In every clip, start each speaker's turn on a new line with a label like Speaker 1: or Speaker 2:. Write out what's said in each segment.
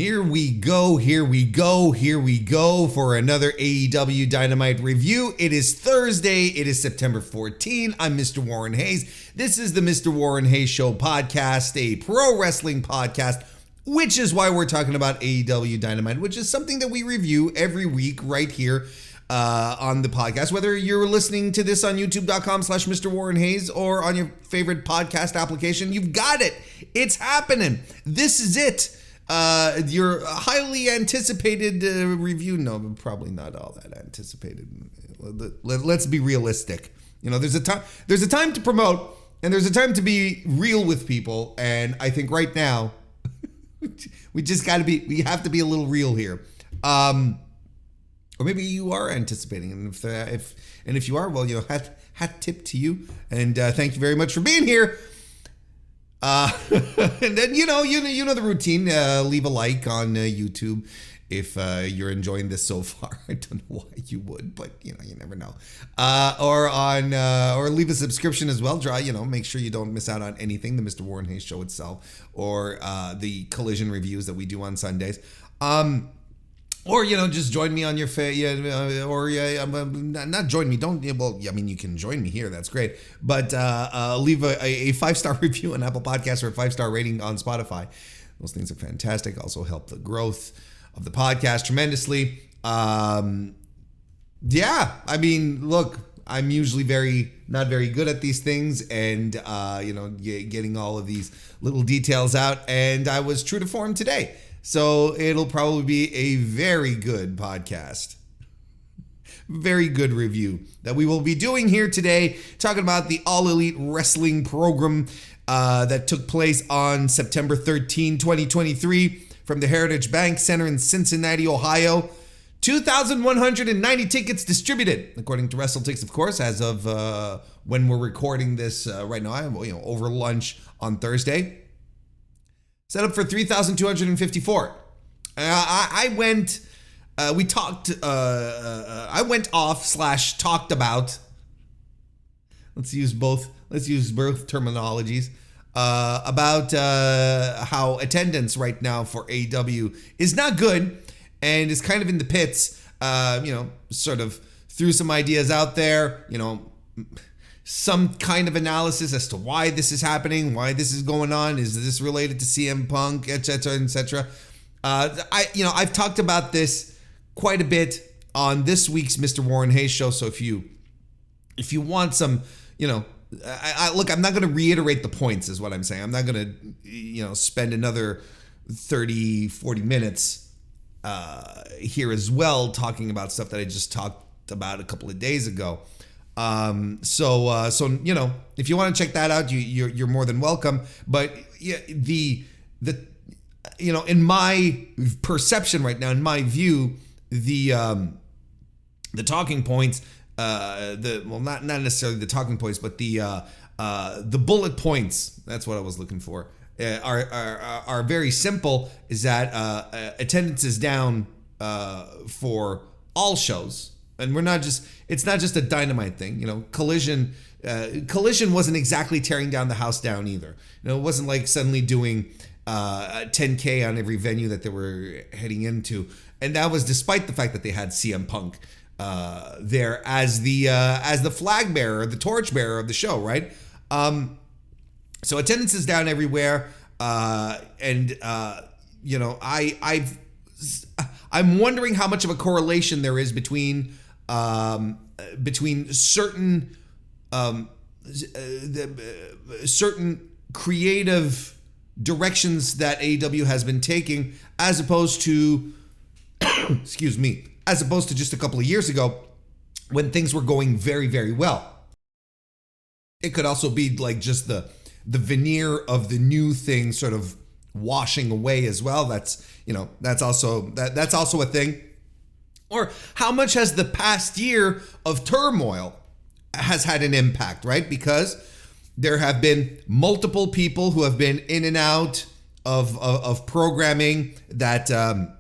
Speaker 1: Here we go for another AEW Dynamite review. It is Thursday. It is September 14. I'm Mr. Warren Hayes. This is the Mr. Warren Hayes Show podcast, a pro wrestling podcast, which is why we're talking about AEW Dynamite, which is something that we review every week right here on the podcast. Whether you're listening to this on youtube.com/Mr. Warren Hayes or on your favorite podcast application, you've got it. It's happening. This is it. Your highly anticipated review. No, probably not all that anticipated. Let's be realistic. You know, there's a time to promote, and there's a time to be real with people. And I think right now, we have to be a little real here. Or maybe you are anticipating, and if you are, well, you know, hat tip to you, and thank you very much for being here. And then you know the routine. Leave a like on YouTube if you're enjoying this so far. I don't know why you would, but you never know. Or leave a subscription as well. Make sure you don't miss out on anything. The Mr. Warren Hayes Show itself, or the Collision reviews that we do on Sundays. Or, just join me on your not join me. You can join me here. That's great. But leave a 5-star review on Apple Podcasts or a 5-star rating on Spotify. Those things are fantastic. Also help the growth of the podcast tremendously. Look, I'm usually not very good at these things, and, getting all of these little details out. And I was true to form today. So it'll probably be a very good podcast. Very good review that we will be doing here today, talking about the All Elite Wrestling program that took place on September 13, 2023 from the Heritage Bank Center in Cincinnati, Ohio. 2,190 tickets distributed, according to WrestleTix, of course, as of when we're recording this right now, over lunch on Thursday. Set up for 3,254. I went off/talked about. Let's use both terminologies. About how attendance right now for AEW is not good and is kind of in the pits. Sort of threw some ideas out there. Some kind of analysis as to why this is happening, why this is going on. Is this related to CM Punk, etc., etc.? I've talked about this quite a bit on this week's Mr. Warren Hayes Show. So if you want some, look, I'm not going to reiterate the points, is what I'm saying. I'm not going to, spend another 30, 40 minutes here as well talking about stuff that I just talked about a couple of days ago. So if you want to check that out, you're more than welcome. But in my perception right now, in my view, the talking points, not necessarily the talking points, but the bullet points. That's what I was looking for. Are very simple. Is that attendance is down for all shows. And it's not just a Dynamite thing. Collision wasn't exactly tearing down the house down either. It wasn't like suddenly doing 10K on every venue that they were heading into. And that was despite the fact that they had CM Punk there as the flag bearer, the torch bearer of the show, right? So attendance is down everywhere. I'm wondering how much of a correlation there is between certain creative directions that AEW has been taking, as opposed to just a couple of years ago when things were going very, very well. It could also be like just the veneer of the new thing sort of washing away as well. That's also a thing. Or how much has the past year of turmoil has had an impact, right? Because there have been multiple people who have been in and out of programming that are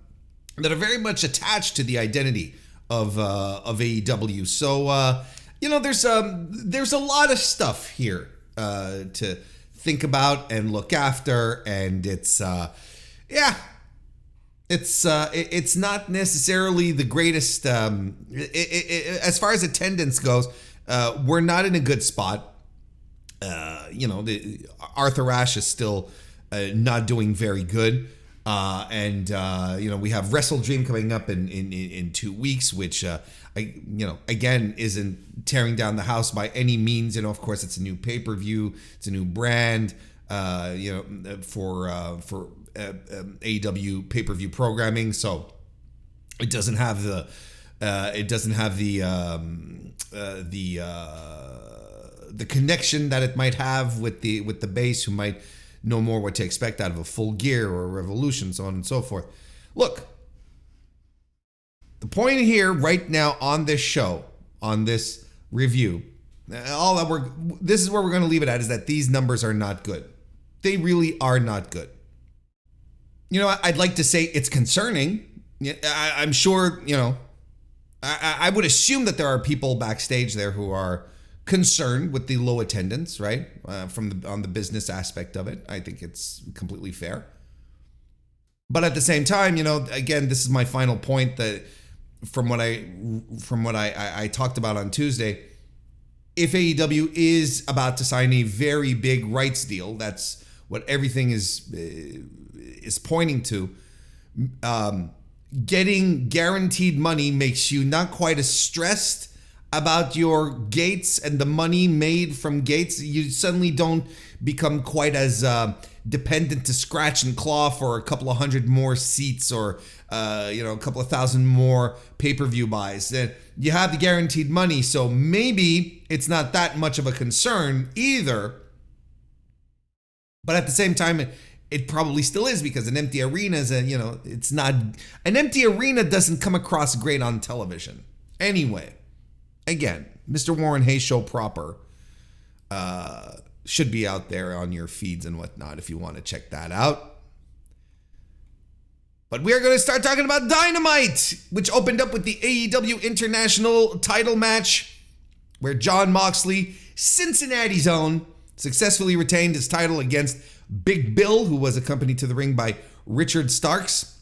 Speaker 1: very much attached to the identity of AEW. So there's a lot of stuff here to think about and look after, and it's It's not necessarily the greatest as far as attendance goes. We're not in a good spot. Arthur Ashe is still not doing very good. We have Wrestle Dream coming up in 2 weeks, which again isn't tearing down the house by any means. Of course, it's a new pay-per-view, it's a new brand. For AEW pay-per-view programming, so it doesn't have the connection that it might have with the base, who might know more what to expect out of a Full Gear or a Revolution, so on and so forth. Look, the point here right now on this show, on this review, this is where we're going to leave it at, is that these numbers are not good. They really are not good. I'd like to say it's concerning. I'm sure, I would assume that there are people backstage there who are concerned with the low attendance, right? On the business aspect of it. I think it's completely fair. But at the same time, again, this is my final point, that from what I talked about on Tuesday, if AEW is about to sign a very big rights deal, that's what everything is pointing to. Getting guaranteed money makes you not quite as stressed about your gates and the money made from gates. You suddenly don't become quite as dependent to scratch and claw for a couple of hundred more seats, or a couple of thousand more pay-per-view buys. You have the guaranteed money, so maybe it's not that much of a concern either. But at the same time, it probably still is, because an empty arena is it's not, an empty arena doesn't come across great on television. Anyway, again, Mr. Warren Hayes Show proper should be out there on your feeds and whatnot if you want to check that out. But we are going to start talking about Dynamite, which opened up with the AEW International title match, where Jon Moxley, Cincinnati's own, successfully retained his title against Big Bill, who was accompanied to the ring by Richard Starks.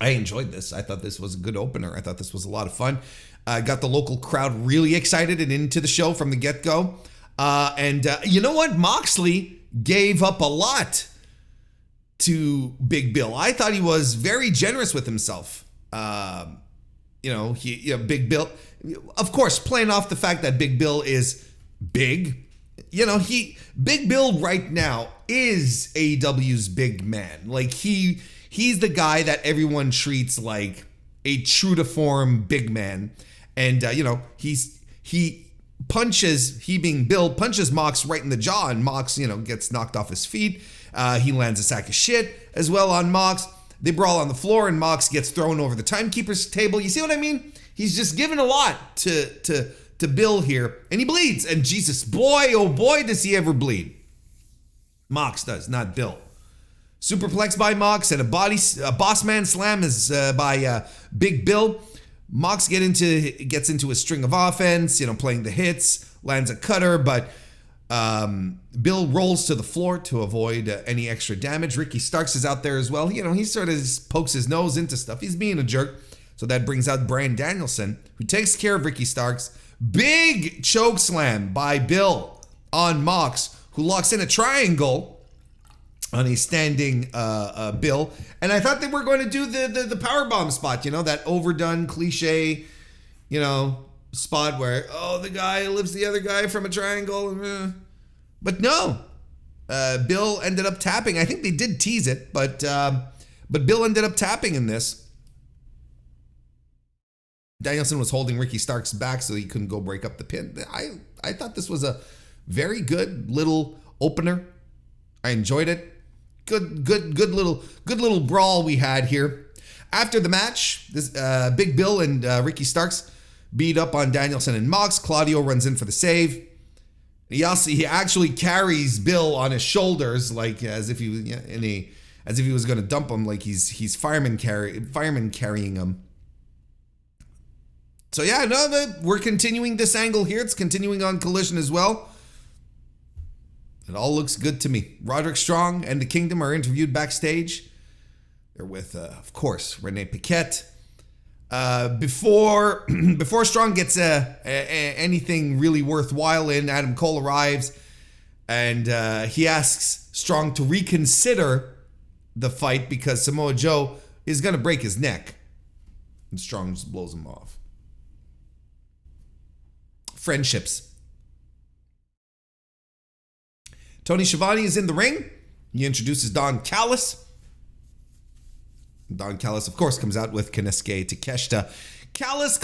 Speaker 1: I enjoyed this. I thought this was a good opener. I thought this was a lot of fun. Got the local crowd really excited and into the show from the get-go. You know what? Moxley gave up a lot to Big Bill. I thought he was very generous with himself. Big Bill, of course, playing off the fact that Big Bill is big. Big Bill right now is AEW's big man. Like, he's the guy that everyone treats like a true to form big man. And he being Bill, punches Mox right in the jaw, and Mox, gets knocked off his feet. He lands a sack of shit as well on Mox. They brawl on the floor, and Mox gets thrown over the timekeeper's table. You see what I mean? He's just given a lot to Bill here, and he bleeds. And Jesus, boy, oh boy, does he ever bleed. Mox does, not Bill. Superplex by Mox, and a boss man slam is by Big Bill. Mox gets into a string of offense, playing the hits, lands a cutter, but Bill rolls to the floor to avoid any extra damage. Ricky Starks is out there as well. He sort of pokes his nose into stuff. He's being a jerk. So that brings out Bryan Danielson, who takes care of Ricky Starks. Big choke slam by Bill on Mox, who locks in a triangle on a standing Bill. And I thought they were going to do the powerbomb spot, that overdone cliche, spot where, the guy lifts the other guy from a triangle. But no, Bill ended up tapping. I think they did tease it, but Bill ended up tapping in this. Danielson was holding Ricky Starks back so he couldn't go break up the pin. I thought this was a very good little opener. I enjoyed it. Good little brawl we had here. After the match, this Big Bill and Ricky Starks beat up on Danielson and Mox. Claudio runs in for the save. He actually carries Bill on his shoulders, like as if he was going to dump him, like he's fireman carrying him. So yeah, we're continuing this angle here. It's continuing on Collision as well. It all looks good to me. Roderick Strong and the Kingdom are interviewed backstage. They're with, of course, Renee Paquette. Before Strong gets anything really worthwhile in, Adam Cole arrives, and he asks Strong to reconsider the fight because Samoa Joe is going to break his neck. And Strong just blows him off. Friendships. Tony Schiavone is in the ring. He introduces Don Callis. Don Callis, of course, comes out with Konosuke Takeshita. Callis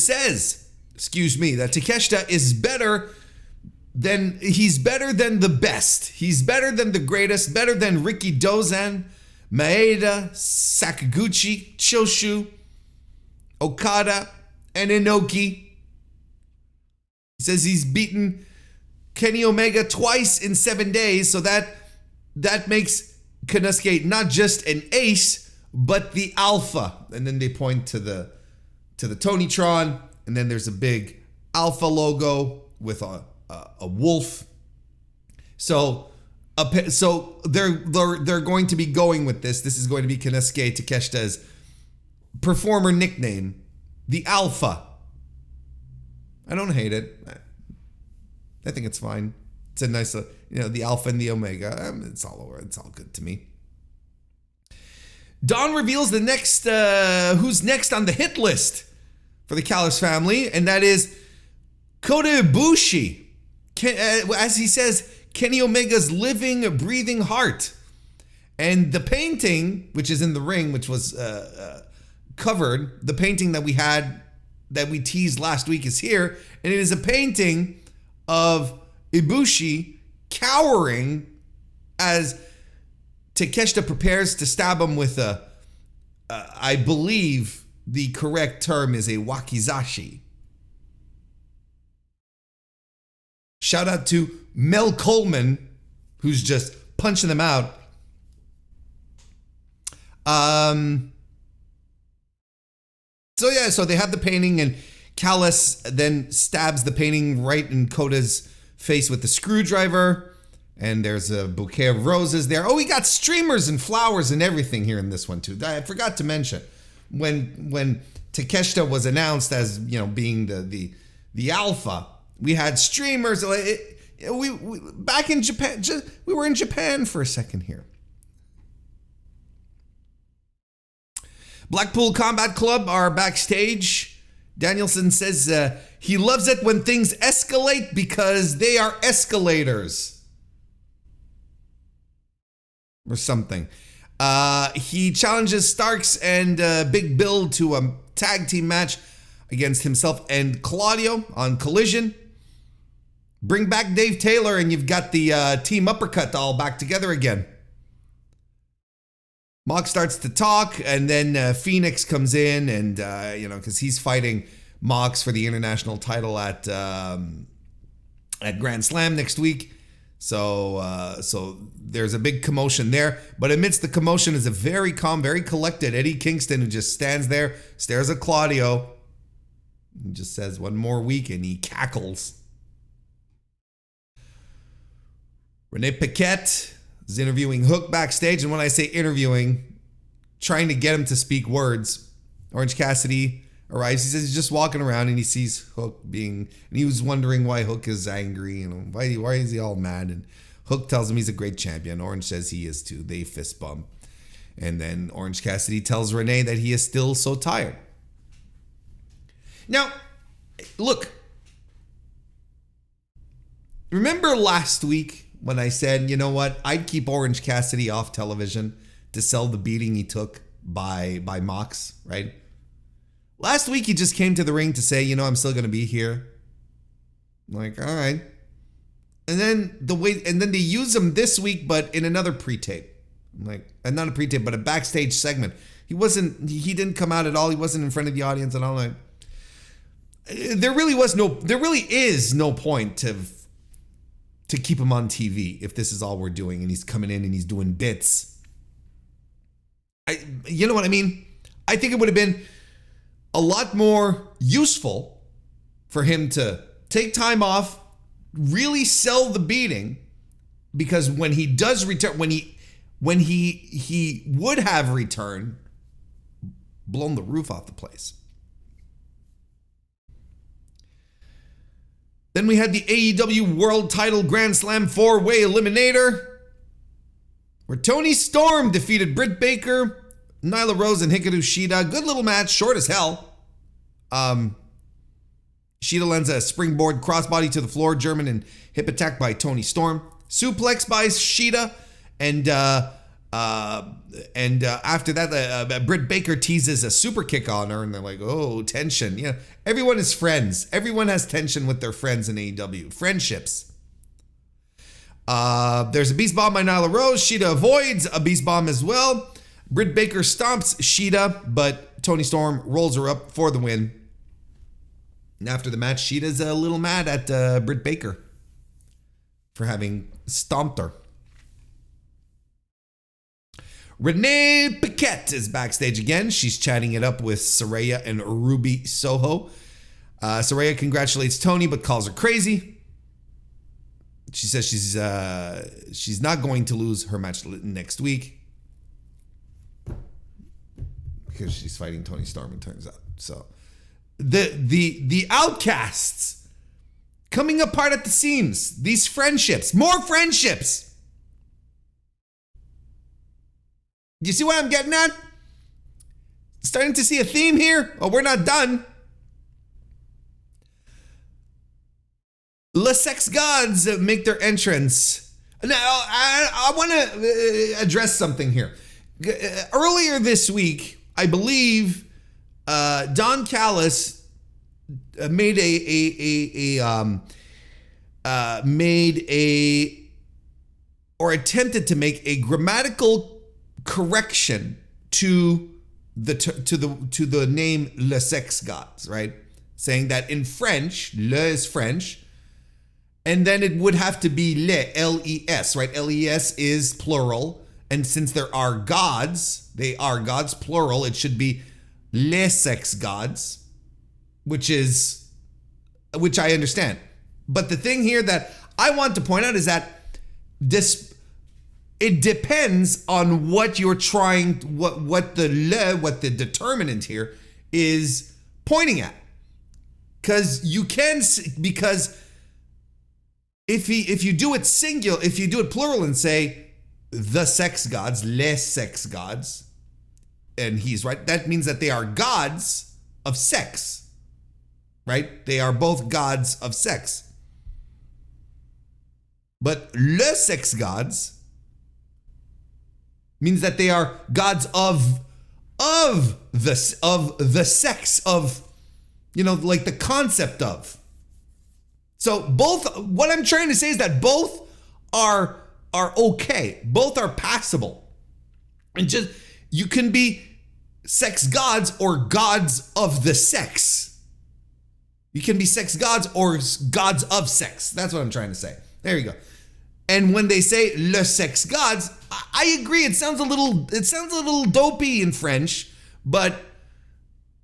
Speaker 1: says that Takeshita is better than the best. He's better than the greatest, better than Ricky Dozan, Maeda, Sakaguchi, Choshu, Okada, and Inoki. He says he's beaten Kenny Omega twice in 7 days, so that makes Konosuke not just an ace, but the alpha. And then they point to the Tonytron, and then there's a big alpha logo with a wolf. So they're going to be going with this. This is going to be Konosuke Takeshita's performer nickname, the Alpha. I don't hate it. I think it's fine. It's a nice, the Alpha and the Omega. It's all good to me. Don reveals the next, who's next on the hit list for the Callis family, and that is Kota Ibushi. As he says, Kenny Omega's living, breathing heart. And the painting, which is in the ring, which was covered, the painting that we teased last week is here, and it is a painting of Ibushi cowering as Takeshita prepares to stab him with I believe the correct term is a wakizashi. Shout out to Mel Coleman, who's just punching them out. So they have the painting, and Callis then stabs the painting right in Kota's face with the screwdriver. And there's a bouquet of roses there. Oh, we got streamers and flowers and everything here in this one too. I forgot to mention when Takeshita was announced as being the alpha, we had streamers. We back in Japan. We were in Japan for a second here. Blackpool Combat Club are backstage. Danielson says he loves it when things escalate because they are escalators. Or something. He challenges Starks and Big Bill to a tag team match against himself and Claudio on Collision. Bring back Dave Taylor and you've got the Team Uppercut all back together again. Mox starts to talk, and then Phoenix comes in, and because he's fighting Mox for the international title at Grand Slam next week. So there's a big commotion there, but amidst the commotion is a very calm, very collected Eddie Kingston, who just stands there, stares at Claudio, and just says, "One more week," and he cackles. Renee Paquette is interviewing Hook backstage, and when I say interviewing, trying to get him to speak words. Orange Cassidy arrives. He says he's just walking around and he sees Hook and he was wondering why Hook is angry, why is he all mad? And Hook tells him he's a great champion. Orange says he is too. They fist bump. And then Orange Cassidy tells Renee that he is still so tired. Now, look. Remember last week when I said, you know what? I'd keep Orange Cassidy off television to sell the beating he took by Mox, right? Last week, he just came to the ring to say, I'm still going to be here. I'm like, all right. And then they use him this week, but in another pre-tape. I'm like, not a pre-tape, but a backstage segment. He didn't come out at all. He wasn't in front of the audience at all. Like, there really is no point to keep him on TV if this is all we're doing and he's coming in and he's doing bits. You know what I mean? I think it would have been a lot more useful for him to take time off, really sell the beating, because when he does return, when when he would have returned, blown the roof off the place. Then we had the AEW World Title Grand Slam 4-Way Eliminator, where Toni Storm defeated Britt Baker, Nyla Rose, and Hikaru Shida. Good little match, short as hell. Shida lands a springboard crossbody to the floor, German and hip attack by Toni Storm. Suplex by Shida, and after that, Britt Baker teases a super kick on her, and they're like, oh, tension. Yeah, everyone is friends. Everyone has tension with their friends in AEW. Friendships. There's a beast bomb by Nyla Rose. Shida avoids a beast bomb as well. Britt Baker stomps Shida, but Toni Storm rolls her up for the win. And after the match, Shida's a little mad at Britt Baker for having stomped her. Renee Paquette is backstage again. She's chatting it up with Saraya and Ruby Soho. Saraya congratulates Toni but calls her crazy. She says she's not going to lose her match next week because she's fighting Toni Storm, it turns out. So the outcasts coming apart at the seams. These friendships, more friendships. You see what I'm getting at? Starting to see a theme here? Oh, we're not done. Le Sex Gods make their entrance. Now, I want to address something here. Earlier this week, I believe Don Callis made attempted to make a grammatical correction to the name Le Sex Gods, right? Saying that in French, le is French, and then it would have to be le, L-E-S, right? L-E-S is plural, and since there are gods, they are gods, plural, it should be les sex gods, which I understand. But the thing here that I want to point out is that it depends on what you're trying, what the determinant here is pointing at. Because if you do it singular, if you do it plural and say the sex gods, les sex gods, and he's right, that means that they are gods of sex, right? They are both gods of sex. But le sex gods means that they are gods of the sex of, like the concept of. So both, what I'm trying to say is that both are okay. Both are passable. And just, you can be sex gods or gods of the sex. You can be sex gods or gods of sex. That's what I'm trying to say. There you go. And when they say le sex gods, I agree. It sounds a little dopey in French, but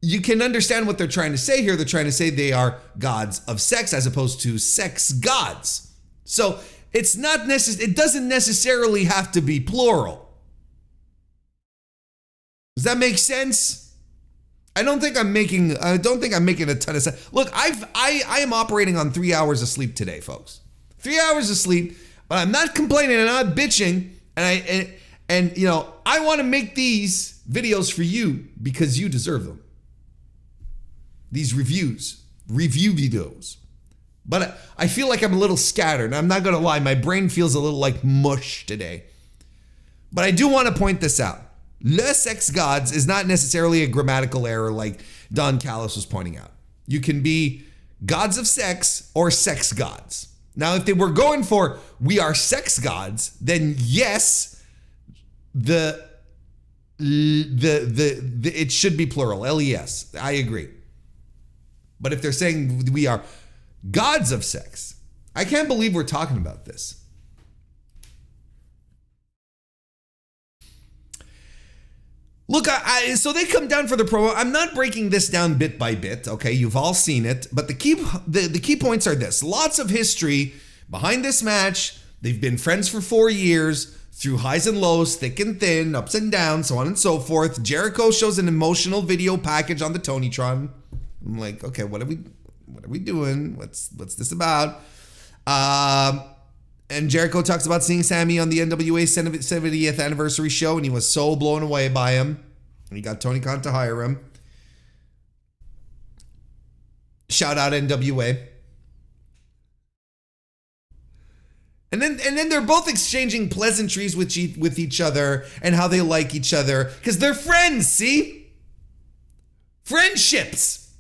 Speaker 1: you can understand what they're trying to say here. They're trying to say they are gods of sex as opposed to sex gods. So it's not it doesn't necessarily have to be plural. Does that make sense? I don't think I'm making a ton of sense. Look, I am operating on 3 hours of sleep today, folks. 3 hours of sleep. But I'm not complaining and I'm not bitching, and I want to make these videos for you because you deserve them. These review videos. But I feel like I'm a little scattered. I'm not going to lie, my brain feels a little like mush today. But I do want to point this out. Le sex gods is not necessarily a grammatical error like Don Callis was pointing out. You can be gods of sex or sex gods. Now, if they were going for we are sex gods, then yes, it should be plural, les. I agree. But if they're saying we are gods of sex, I can't believe we're talking about this. Look, so they come down for the promo. I'm not breaking this down bit by bit. Okay, you've all seen it, but the key points are this: lots of history behind this match. They've been friends for 4 years. through highs and lows, thick and thin, ups and downs, so on and so forth. Jericho shows an emotional video package on the Tonytron. I'm like, okay, what are we doing? What's this about? And Jericho talks about seeing Sammy on the NWA 70th anniversary show, and he was so blown away by him. And he got Tony Khan to hire him. Shout out NWA. And then they're both exchanging pleasantries with each other and how they like each other because they're friends, see? Friendships.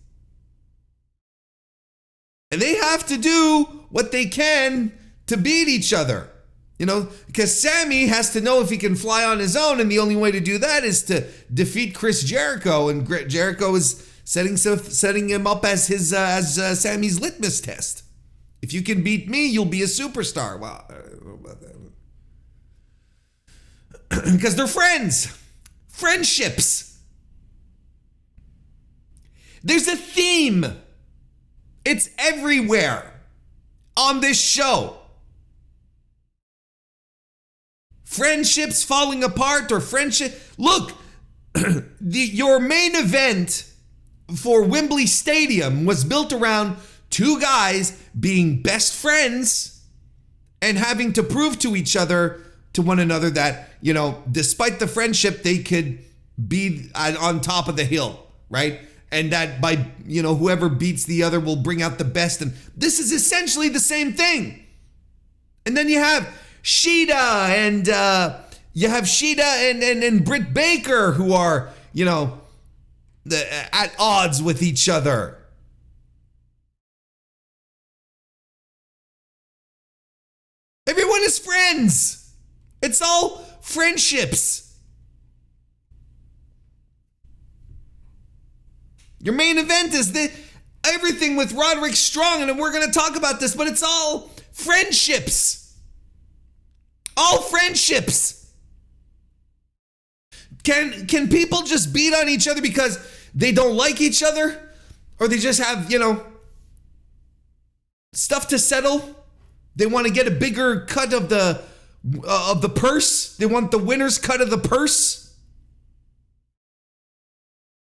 Speaker 1: And they have to do what they can to beat each other. You know, because Sammy has to know if he can fly on his own, and the only way to do that is to defeat Chris Jericho, and Jericho is setting him up as his Sammy's litmus test. If you can beat me, you'll be a superstar. Well, because they're friends. Friendships. There's a theme. It's everywhere on this show. Friendships falling apart or friendship. Look, your main event for Wembley Stadium was built around two guys being best friends and having to prove to one another that, you know, despite the friendship, they could be on top of the hill, right? And that by, you know, whoever beats the other will bring out the best. And this is essentially the same thing. And then you have Shida and Britt Baker, who are, you know, at odds with each other. Everyone is friends. It's all friendships. Your main event is everything with Roderick Strong, and we're going to talk about this, but it's all friendships. All friendships. Can people just beat on each other because they don't like each other? Or they just have, you know, stuff to settle? They want to get a bigger cut of the purse? They want the winner's cut of the purse?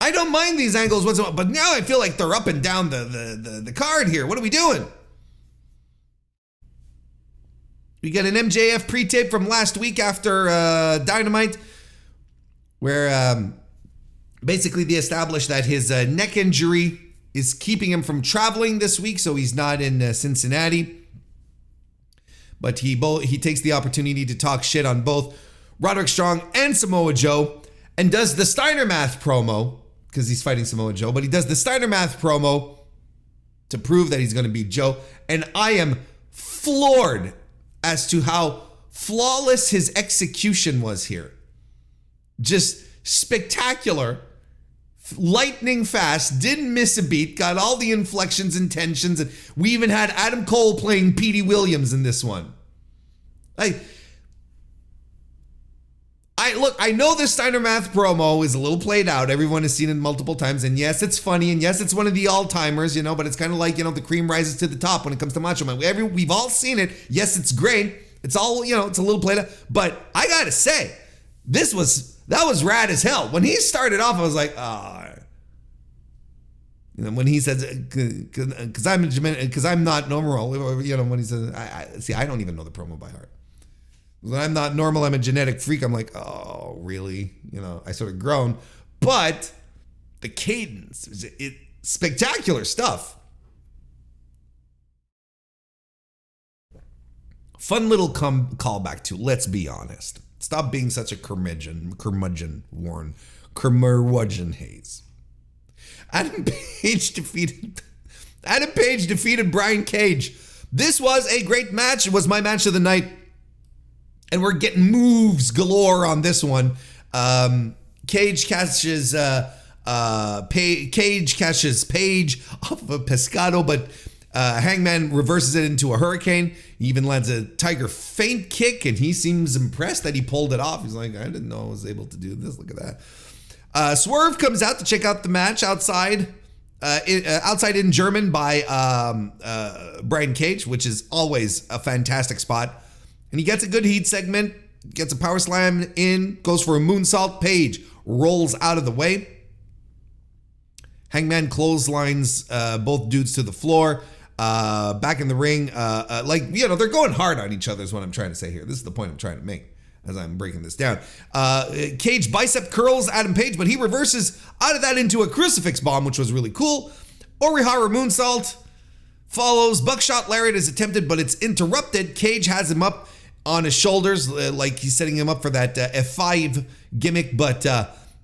Speaker 1: I don't mind these angles whatsoever, but now I feel like they're up and down the card here. What are we doing? We get an MJF pre-tape from last week after Dynamite, where basically they established that his neck injury is keeping him from traveling this week, so he's not in Cincinnati. But he takes the opportunity to talk shit on both Roderick Strong and Samoa Joe, and does the Steiner Math promo, because he's fighting Samoa Joe, but he does the Steiner Math promo to prove that he's going to beat Joe. And I am floored as to how flawless his execution was here. Just spectacular, lightning fast, didn't miss a beat, got all the inflections and tensions, and we even had Adam Cole playing Petey Williams in this one. I know the Steiner Math promo is a little played out. Everyone has seen it multiple times, and yes, it's funny, and yes, it's one of the all-timers, you know, but it's kind of like, you know, the cream rises to the top when it comes to Macho Man. We've all seen it. Yes, it's great. It's all, you know, it's a little played out, but I gotta say, that was rad as hell. When he started off, I was like, you know, when he says, because I'm not normal, you know, when he says, I don't even know the promo by heart. When I'm not normal, I'm a genetic freak. I'm like, oh, really? You know, I sort of groan. But the cadence, spectacular stuff. Fun little callback to, let's be honest. Stop being such a curmudgeon, Warren. MrWarrenHayes. Adam Page defeated Brian Cage. This was a great match. It was my match of the night. And we're getting moves galore on this one. Cage catches Page off of a Pescado, but Hangman reverses it into a hurricane. He even lands a tiger feint kick, and he seems impressed that he pulled it off. He's like, I didn't know I was able to do this. Look at that. Swerve comes out to check out the match outside in German by Brian Cage, which is always a fantastic spot. And he gets a good heat segment. gets a power slam in, goes for a moonsault. Page rolls out of the way. Hangman clotheslines both dudes to the floor. Back in the ring, they're going hard on each other is what I'm trying to say here. This is the point I'm trying to make as I'm breaking this down. Cage bicep curls Adam Page, but he reverses out of that into a crucifix bomb, which was really cool. Orihara moonsault follows. Buckshot lariat is attempted, but it's interrupted. Cage has him up on his shoulders, like he's setting him up for that F5 gimmick, but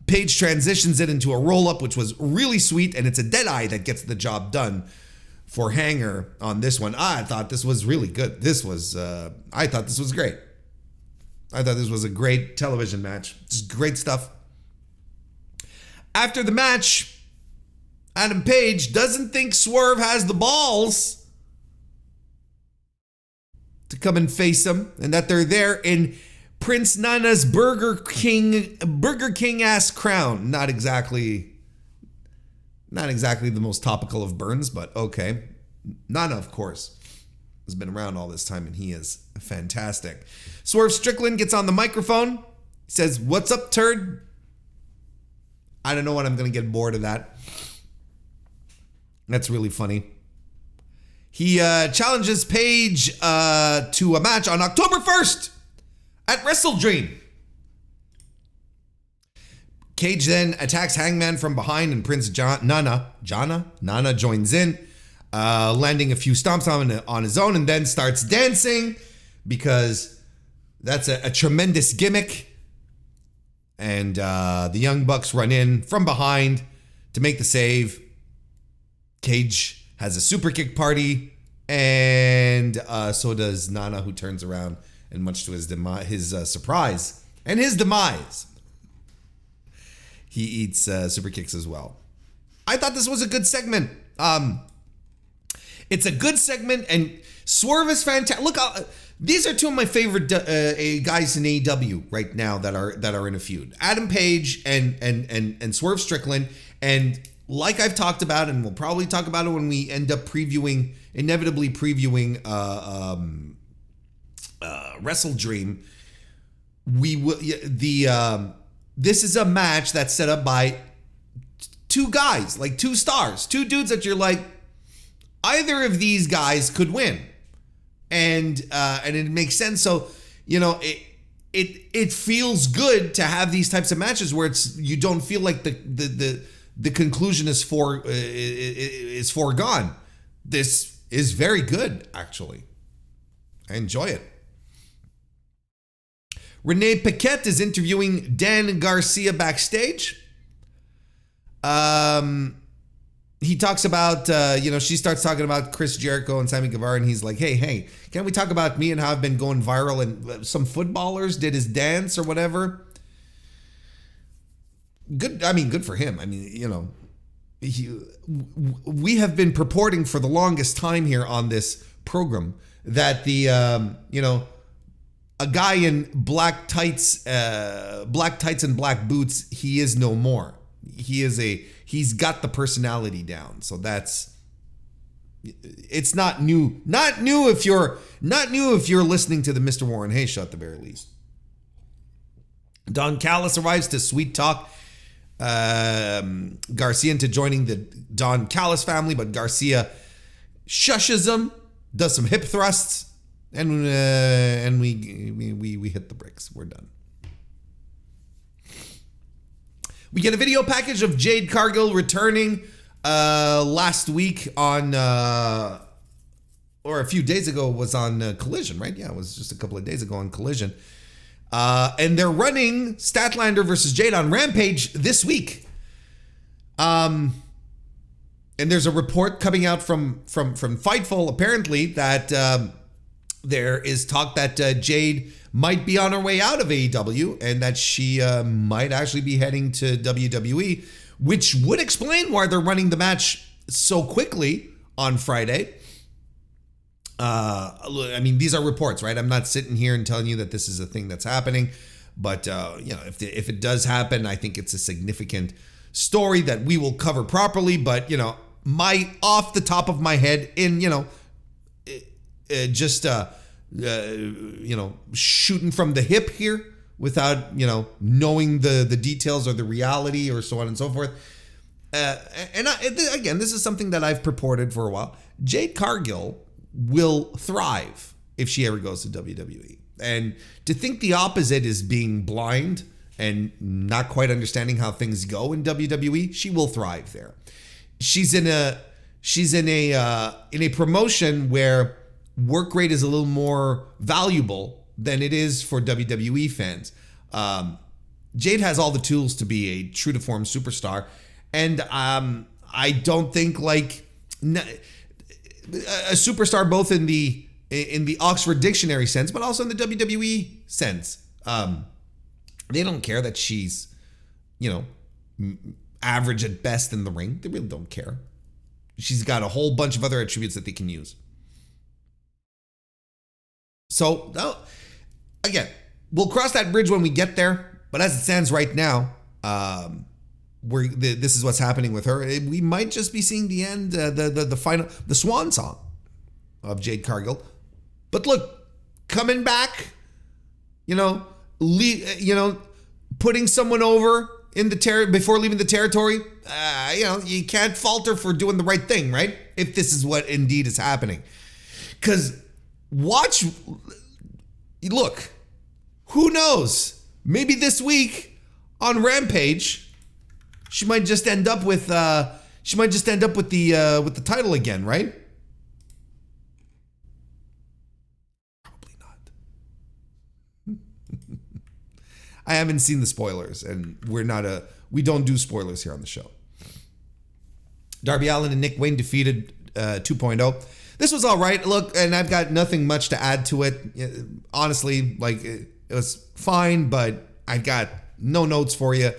Speaker 1: Page transitions it into a roll-up, which was really sweet, and it's a Deadeye that gets the job done for Hanger on this one. I thought this was really good. I thought this was great. I thought this was a great television match. Just great stuff. After the match, Adam Page doesn't think Swerve has the balls to come and face him, and that they're there in Prince Nana's Burger King ass crown. Not exactly the most topical of burns, but okay. Nana, of course, has been around all this time, and he is fantastic. Swerve Strickland gets on the microphone. He says, "What's up, turd?" I don't know when I'm going to get bored of that. That's really funny. He challenges Page to a match on October 1st at Wrestle Dream. Cage then attacks Hangman from behind, and Prince Nana joins in, landing a few stomps on his own, and then starts dancing because that's a tremendous gimmick. And the Young Bucks run in from behind to make the save. Cage has a super kick party, and so does Nana, who turns around, and much to his surprise and his demise, he eats super kicks as well. I thought this was a good segment. It's a good segment, and Swerve is fantastic. Look, these are two of my favorite guys in AEW right now that are in a feud. Adam Page and Swerve Strickland. And like I've talked about, and we'll probably talk about it when we end up inevitably previewing Wrestle Dream. This is a match that's set up by two guys, like two stars, two dudes that you're like, either of these guys could win, and it makes sense. So it feels good to have these types of matches where you don't feel like the conclusion is foregone. This is very good, actually. I enjoy it. Renee Paquette is interviewing Dan Garcia backstage. He talks about, she starts talking about Chris Jericho and Sammy Guevara, and he's like, hey, can't we talk about me and how I've been going viral, and some footballers did his dance or whatever? Good for him. We have been purporting for the longest time here on this program that a guy in black tights and black boots, he is no more. He's got the personality down. So it's not new. Not new if you're listening to the Mr. Warren Hayes show at the very least. Don Callis arrives to sweet talk Garcia into joining the Don Callis family, but Garcia shushes him, does some hip thrusts, and we hit the bricks. We're done. We get a video package of Jade Cargill returning last week on, or a few days ago, was on Collision, right? Yeah, it was just a couple of days ago on Collision. And they're running Statlander versus Jade on Rampage this week. And there's a report coming out from Fightful, apparently, that there is talk that Jade might be on her way out of AEW, and that she might actually be heading to WWE, which would explain why they're running the match so quickly on Friday. These are reports, right? I'm not sitting here and telling you that this is a thing that's happening, but if it does happen, I think it's a significant story that we will cover properly. But my off the top of my head, in shooting from the hip here without, knowing the details or the reality or so on and so forth. Again, this is something that I've purported for a while. Jade Cargill will thrive if she ever goes to WWE. And to think the opposite is being blind and not quite understanding how things go in WWE, she will thrive there. She's in a promotion where work rate is a little more valuable than it is for WWE fans. Jade has all the tools to be a true to form superstar, and I don't think like a superstar both in the Oxford Dictionary sense, but also in the WWE sense. They don't care that she's, average at best in the ring. They really don't care. She's got a whole bunch of other attributes that they can use. So, again, we'll cross that bridge when we get there. But as it stands right now, this is what's happening with her. We might just be seeing the end, the final, the swan song of Jade Cargill. But look, coming back, putting someone over in the before leaving the territory, you can't falter for doing the right thing, right? If this is what indeed is happening. Because look, who knows? Maybe this week on Rampage, she might just end up with the title again, right? Probably not. I haven't seen the spoilers, and we don't do spoilers here on the show. Darby Allin and Nick Wayne defeated 2.0. This was all right. Look, and I've got nothing much to add to it. Honestly, like it was fine, but I got no notes for you.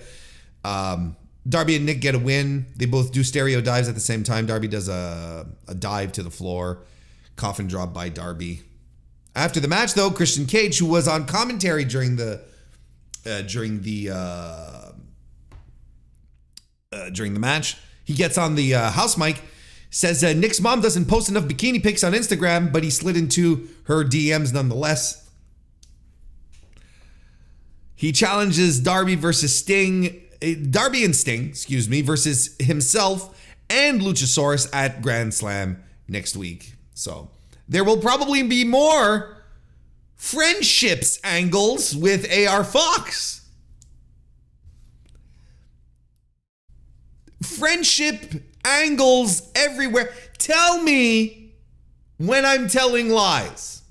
Speaker 1: Darby and Nick get a win. They both do stereo dives at the same time. Darby does a dive to the floor. Coffin drop by Darby. After the match, though, Christian Cage, who was on commentary during the match, he gets on the house mic, says Nick's mom doesn't post enough bikini pics on Instagram, but he slid into her DMs nonetheless. He challenges Darby and Sting, versus himself and Luchasaurus at Grand Slam next week. So there will probably be more friendships angles with AR Fox. Friendship angles everywhere. Tell me when I'm telling lies.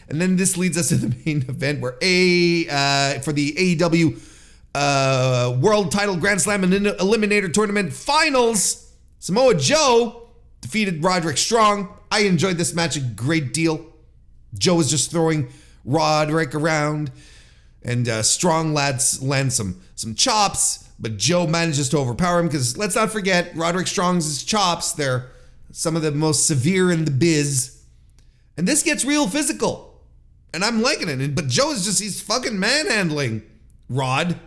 Speaker 1: And then this leads us to the main event where for the AEW World Title Grand Slam and Eliminator Tournament Finals, Samoa Joe defeated Roderick Strong. I enjoyed this match a great deal. Joe was just throwing Roderick around, and Strong lands some chops, but Joe manages to overpower him because let's not forget, Roderick Strong's chops, they're some of the most severe in the biz. And this gets real physical, and I'm liking it. But Joe is he's fucking manhandling Rod.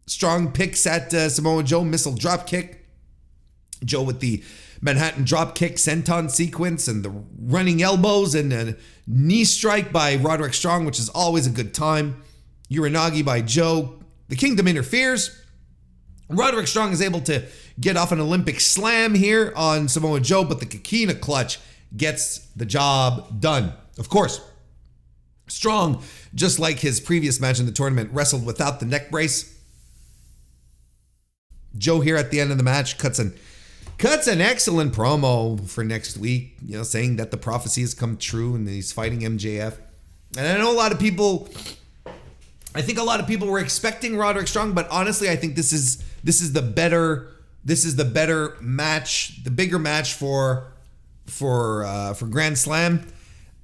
Speaker 1: Strong picks at Samoa Joe, missile drop kick. Joe with the Manhattan drop kick senton sequence and the running elbows and a knee strike by Roderick Strong, which is always a good time. Uranagi by Joe. The Kingdom interferes. Roderick Strong is able to get off an Olympic slam here on Samoa Joe, but the Kikina clutch gets the job done. Of course, Strong, just like his previous match in the tournament, wrestled without the neck brace. Joe here at the end of the match cuts an excellent promo for next week, saying that the prophecy has come true and he's fighting MJF. And I know a lot of people were expecting Roderick Strong, but honestly, I think this is the better match, the bigger match for Grand Slam,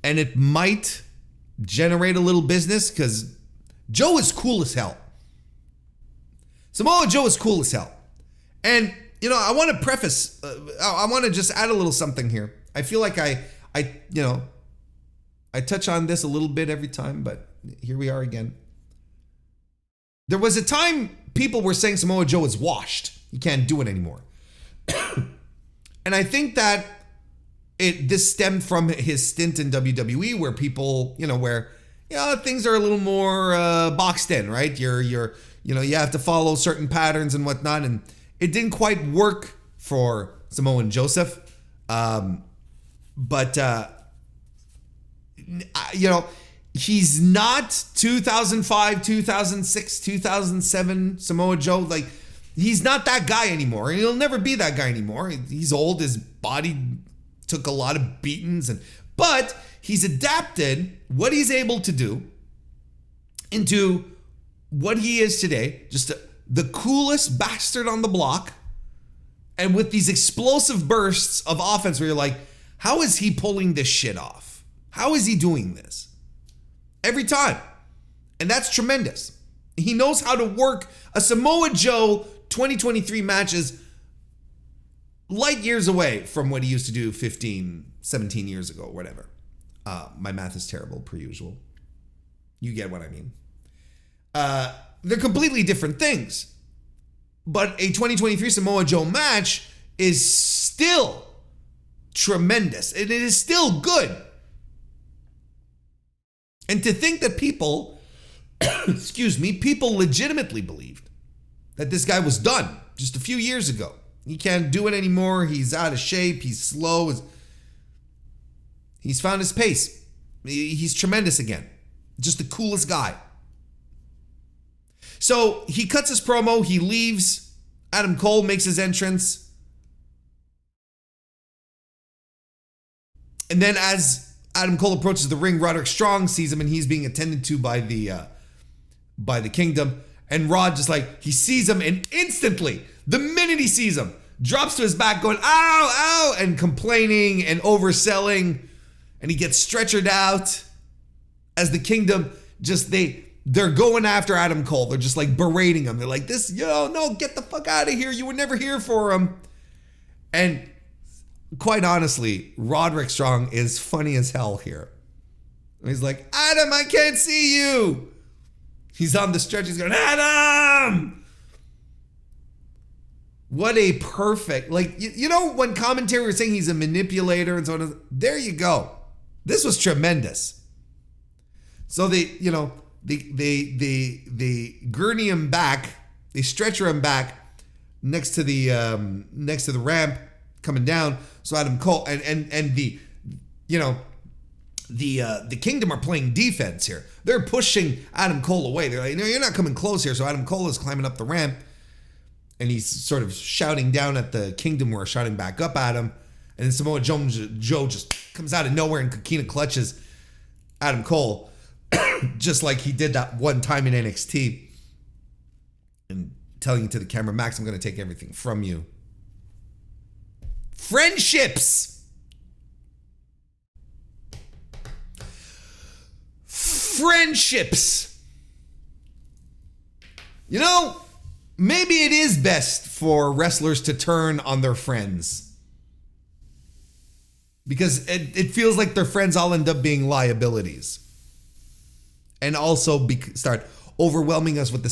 Speaker 1: and it might generate a little business because Joe is cool as hell. Samoa Joe is cool as hell, and I want to preface. I want to just add a little something here. I feel like I touch on this a little bit every time, but here we are again. There was a time people were saying Samoa Joe is washed. He can't do it anymore. And I think that this stemmed from his stint in WWE, where people, things are a little more boxed in, right? You have to follow certain patterns and whatnot, and it didn't quite work for Samoa Joseph. But he's not 2005, 2006, 2007 Samoa Joe. Like, he's not that guy anymore, and he'll never be that guy anymore. He's old. His body took a lot of beatings, but he's adapted what he's able to do into what he is today. Just the coolest bastard on the block, and with these explosive bursts of offense where you're like, how is he pulling this shit off? How is he doing this? Every time. And that's tremendous. He knows how to work a Samoa Joe 2023 matches light years away from what he used to do 15, 17 years ago, whatever. My math is terrible, per usual. You get what I mean. They're completely different things. But a 2023 Samoa Joe match is still tremendous. And it is still good. And to think that people, people legitimately believed that this guy was done just a few years ago. He can't do it anymore. He's out of shape. He's slow. He's found his pace. He's tremendous again. Just the coolest guy. So he cuts his promo. He leaves. Adam Cole makes his entrance. And then as Adam Cole approaches the ring, Roderick Strong sees him, and he's being attended to by the Kingdom. And Rod just he sees him, and instantly, the minute he sees him, drops to his back going, ow, ow, and complaining and overselling. And he gets stretchered out as the Kingdom they're going after Adam Cole. They're just berating him. They're like, no, get the fuck out of here. You were never here for him. And quite honestly, Roderick Strong is funny as hell here. He's like, Adam, I can't see you. He's on the stretch. He's going, Adam! What a perfect, when commentary was saying he's a manipulator and so on. There you go. This was tremendous. So they gurney him back. They stretcher him back next to the ramp coming down. So Adam Cole and the Kingdom are playing defense here. They're pushing Adam Cole away. They're like, no, you're not coming close here. So Adam Cole is climbing up the ramp, and he's sort of shouting down at the Kingdom, who are shouting back up at him. And then Samoa Joe just comes out of nowhere and Kakina clutches Adam Cole, just like he did that one time in NXT, and telling to the camera, Max, I'm going to take everything from you. Friendships. Maybe it is best for wrestlers to turn on their friends, because it feels like their friends all end up being liabilities, and also start overwhelming us with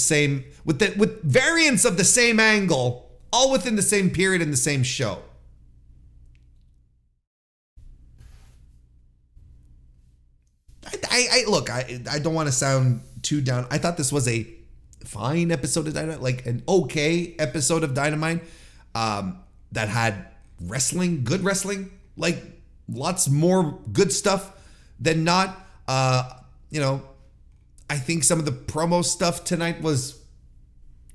Speaker 1: with variants of the same angle, all within the same period in the same show. I don't want to sound too down. I thought this was a fine episode of Dynamite, an okay episode of Dynamite, that had good wrestling, lots more good stuff than not. I think some of the promo stuff tonight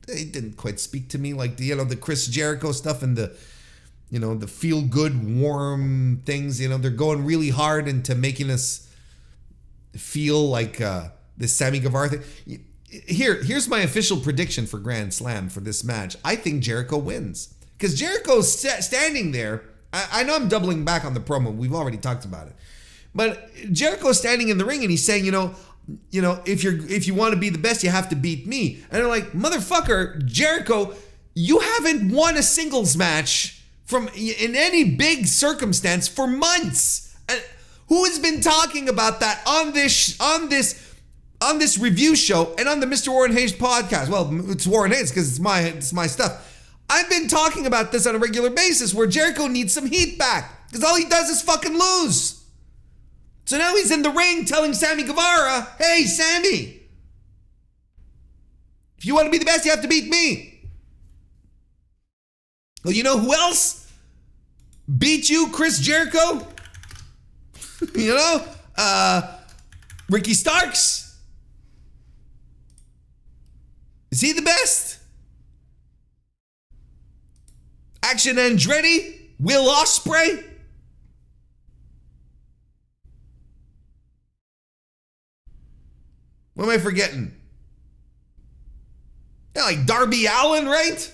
Speaker 1: it didn't quite speak to me, the Chris Jericho stuff and the feel good, warm things. They're going really hard into making us feel like this Sammy Guevara thing. Here's my official prediction for Grand Slam for this match. I think Jericho wins, because Jericho's standing there. I know I'm doubling back on the promo. We've already talked about it, but Jericho's standing in the ring and he's saying, if you want to be the best, you have to beat me. And they're like, motherfucker, Jericho, you haven't won a singles match in any big circumstance for months. Who has been talking about that on this review show and on the MrWarrenHayes podcast? Well, it's Warren Hayes because it's my stuff. I've been talking about this on a regular basis, where Jericho needs some heat back. Because all he does is fucking lose. So now he's in the ring telling Sammy Guevara, hey, Sammy, if you want to be the best, you have to beat me. Well, you know who else beat you? Chris Jericho? You know? Ricky Starks? Is he the best? Action Andretti? Will Ospreay? What am I forgetting? Yeah, like Darby Allin, right?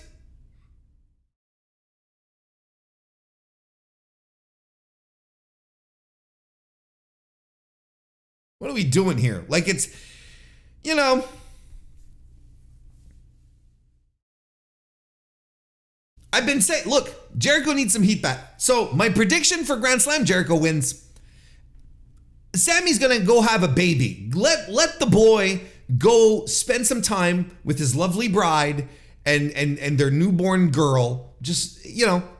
Speaker 1: What are we doing here? Like it's, you know, I've been saying, look, Jericho needs some heat back. So my prediction for Grand Slam, Jericho wins. Sammy's gonna go have a baby. Let the boy go spend some time with his lovely bride and their newborn girl. Just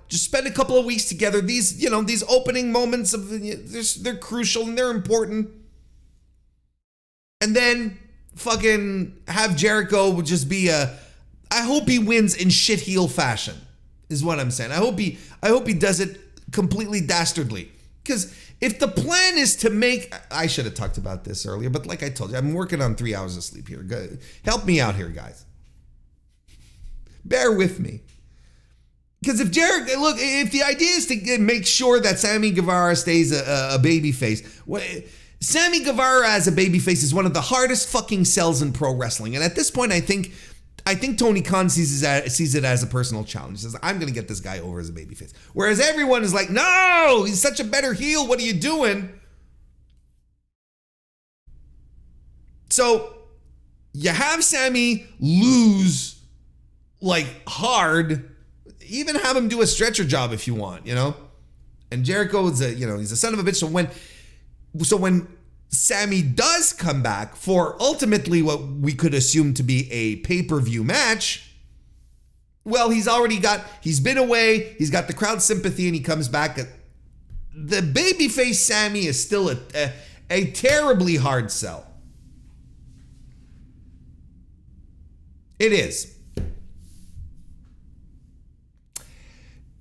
Speaker 1: spend a couple of weeks together. These opening moments they're crucial and they're important. And then fucking have Jericho just be I hope he wins in shit heel fashion, is what I'm saying. I hope he does it completely dastardly. Because if the plan is to make, I should have talked about this earlier, but like I told you, I'm working on 3 hours of sleep here. Help me out here, guys. Bear with me. Because if the idea is to make sure that Sammy Guevara stays a babyface, Sammy Guevara as a babyface is one of the hardest fucking sells in pro wrestling. And at this point, I think Tony Khan sees it as a personal challenge. He says, I'm going to get this guy over as a babyface. Whereas everyone is like, no, he's such a better heel. What are you doing? So you have Sammy lose like hard. Even have him do a stretcher job if you want, you know? And Jericho is he's a son of a bitch. So when Sammy does come back for ultimately what we could assume to be a pay-per-view match, well, he's been away, he's got the crowd sympathy, and he comes back. The babyface Sammy is still a terribly hard sell. It is.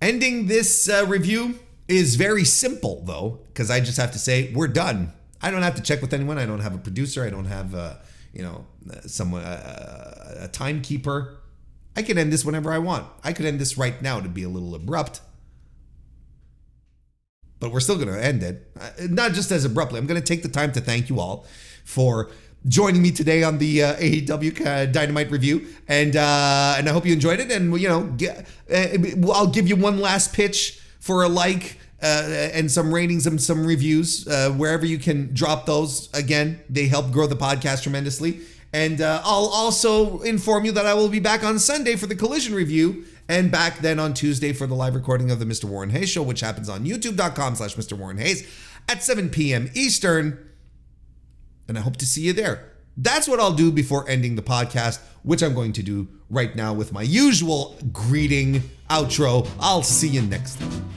Speaker 1: Ending this review is very simple, though, because I just have to say, we're done. I don't have to check with anyone. I don't have a producer. I don't have, someone, a timekeeper. I can end this whenever I want. I could end this right now to be a little abrupt. But we're still going to end it. Not just as abruptly. I'm going to take the time to thank you all for joining me today on the AEW Dynamite review. And I hope you enjoyed it. And, I'll give you one last pitch for a like. And some ratings and some reviews, wherever you can drop those. Again, they help grow the podcast tremendously. And I'll also inform you that I will be back on Sunday for the Collision review and back then on Tuesday for the live recording of the Mr. Warren Hayes show, which happens on youtube.com/MrWarrenHayes at 7 p.m. Eastern. And I hope to see you there. That's what I'll do before ending the podcast, which I'm going to do right now with my usual greeting outro. I'll see you next time.